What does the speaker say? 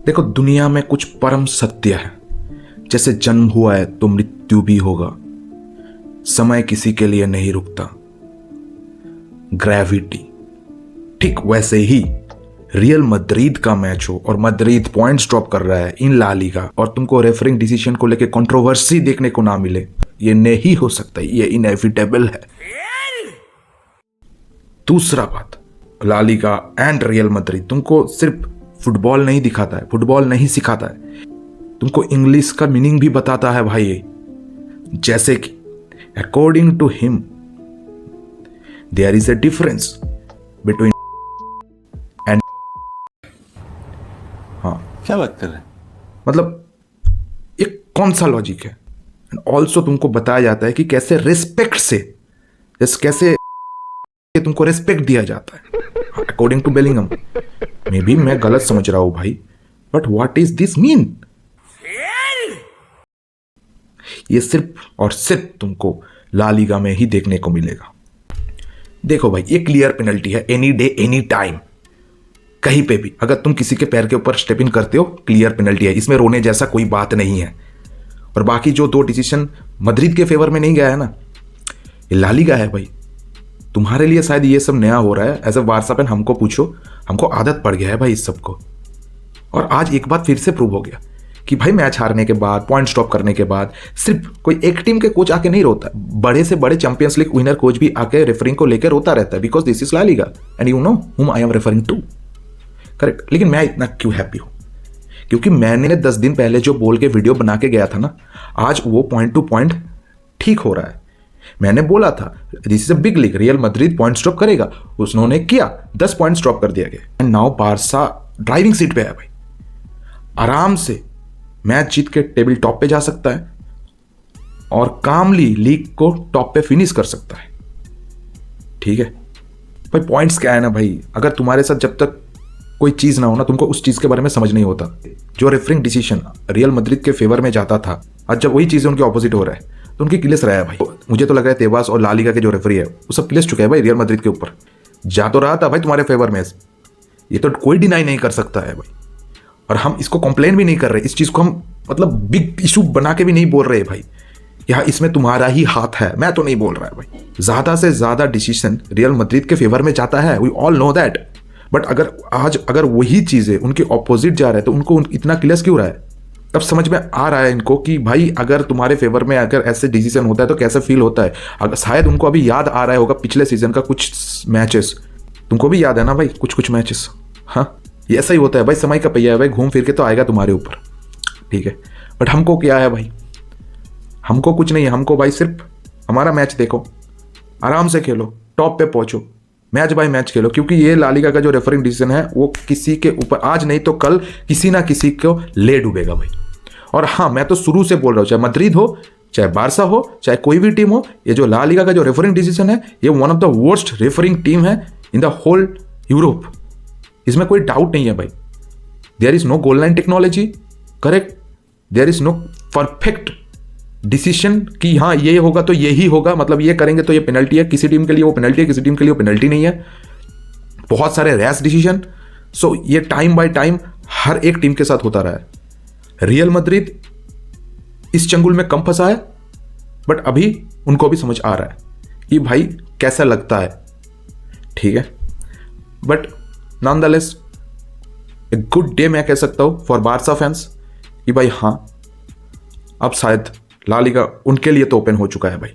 देखो, दुनिया में कुछ परम सत्य है। जैसे जन्म हुआ है तो मृत्यु भी होगा। समय किसी के लिए नहीं रुकता। ग्रेविटी। ठीक वैसे ही रियल मद्रिद का मैच हो और मद्रिद पॉइंट्स ड्रॉप कर रहा है इन ला लीगा और तुमको रेफरिंग डिसीजन को लेकर कंट्रोवर्सी देखने को ना मिले, ये नहीं हो सकता, ये इनएविटेबल है। दूसरा बात, La Liga and Real Madrid तुमको सिर्फ फुटबॉल नहीं दिखाता है, फुटबॉल नहीं सिखाता है, तुमको इंग्लिश का मीनिंग भी बताता है भाई। जैसे कि according to him there is a difference between and. हाँ, क्या बात कर रहे हैं? मतलब ये कौन सा लॉजिक है? एंड ऑल्सो तुमको बताया जाता है कि कैसे रिस्पेक्ट से, कैसे तुमको रिस्पेक्ट दिया जाता है according to Bellingham. Maybe मैं गलत समझ रहा हूं भाई, but what is this mean? ये सिर्फ और सिर्फ तुमको ला लीगा में ही देखने को मिलेगा। देखो भाई, ये क्लियर पेनल्टी है, एनी डे एनी टाइम, कहीं पे भी अगर तुम किसी के पैर के ऊपर स्टेप इन करते हो, क्लियर पेनल्टी है, इसमें रोने जैसा कोई बात नहीं है। और बाकी जो दो डिसीजन मद्रिद के फेवर में नहीं गया है ना, ये ला लीगा है भाई। तुम्हारे लिए शायद ये सब नया हो रहा है, एज अ बार्सा फैन हमको पूछो, हमको आदत पड़ गया है भाई इस सब को। और आज एक बात फिर से प्रूव हो गया कि भाई मैच हारने के बाद, पॉइंट स्टॉप करने के बाद सिर्फ कोई एक टीम के कोच आके नहीं रोता, बड़े से बड़े चैंपियंस लीग विनर कोच भी आके रेफरिंग को लेकर रोता रहता है, because this is La Liga and you know whom I am referring to. Correct. लेकिन मैं इतना क्यों हैप्पी हूं? क्योंकि मैंने 10 दिन पहले जो बोल के वीडियो बना के गया था ना, आज वो पॉइंट टू पॉइंट ठीक हो रहा है। मैंने बोला था this is a big league, real Madrid point stop करेगा, उसने किया, 10 पॉइंट स्टॉप कर दिया गया and now Barça driving seat पे है भाई। आराम से मैच जीत के टेबल टॉप पे जा सकता है और कामली लीग को टॉप पे फिनिश कर सकता है। ठीक है भाई, पॉइंट्स क्या है ना भाई, अगर तुम्हारे साथ जब तक कोई चीज ना हो ना, तुमको उस चीज के बारे में समझ नहीं होता। जो रेफरिंग डिसीजन रियल मद्रिद के फेवर में जाता था, आज जब वही चीजें उनके ऑपोजिट हो रहा है तो उनकी क्लेस रहा है भाई। मुझे तो लग रहा है तेबास और ला लीगा के जो रेफरी है वो सब क्लेस चुका है भाई रियल मद्रिद के ऊपर। जा तो रहा था भाई तुम्हारे फेवर में, ये तो कोई डिनाई नहीं कर सकता है भाई। और हम इसको कंप्लेन भी नहीं कर रहे, इस चीज को हम मतलब बिग इशू बना के भी नहीं बोल रहे भाई, यहाँ इसमें तुम्हारा ही हाथ है, मैं तो नहीं बोल रहा है भाई। ज्यादा से ज्यादा डिसीजन रियल मद्रिद के फेवर में जाता है, we all know that. But अगर वही चीजें उनके ऑपोजिट जा रहे हैं तो उनको इतना क्लेस क्यों रहा है? तब समझ में आ रहा है इनको कि भाई अगर तुम्हारे फेवर में अगर ऐसे डिसीजन होता है तो कैसे फील होता है। अगर शायद उनको अभी याद आ रहा होगा पिछले सीजन का कुछ मैचेस, तुमको भी याद है ना भाई कुछ मैचेस। हाँ, ये ऐसा ही होता है भाई, समय का पहिया है भाई, घूम फिर के तो आएगा तुम्हारे ऊपर। ठीक है, बट हमको क्या है भाई, हमको कुछ नहीं है, हमको भाई सिर्फ हमारा मैच देखो, आराम से खेलो, टॉप पे पहुंचो, मैच बाय मैच खेलो। क्योंकि ये ला लीगा का जो रेफरिंग डिसीजन है वो किसी के ऊपर आज नहीं तो कल किसी ना किसी को ले डूबेगा भाई। और हाँ, मैं तो शुरू से बोल रहा हूँ, चाहे मद्रिद हो, चाहे बारसा हो, चाहे कोई भी टीम हो, ये जो ला लीगा का जो रेफरिंग डिसीजन है ये one of the worst referring team है इन द होल यूरोप। इसमें कोई डाउट नहीं है भाई। There is no goal line technology, correct, there is no perfect decision कि हाँ ये होगा तो ये ही होगा, मतलब ये करेंगे तो ये पेनल्टी है, किसी टीम के लिए वो पेनल्टी है, किसी टीम के लिए वो पेनल्टी नहीं है। बहुत सारे रैश डिसीजन। सो ये टाइम बाय टाइम हर एक टीम के साथ होता रहा है। रियल मद्रिद इस चंगुल में कम फंसा है, बट अभी उनको भी समझ आ रहा है कि भाई कैसा लगता है। ठीक है, but nonetheless a good day मैं कह सकता हूं फॉर बारसा फैंस कि भाई हाँ, अब शायद ला लीगा उनके लिए तो ओपन हो चुका है भाई।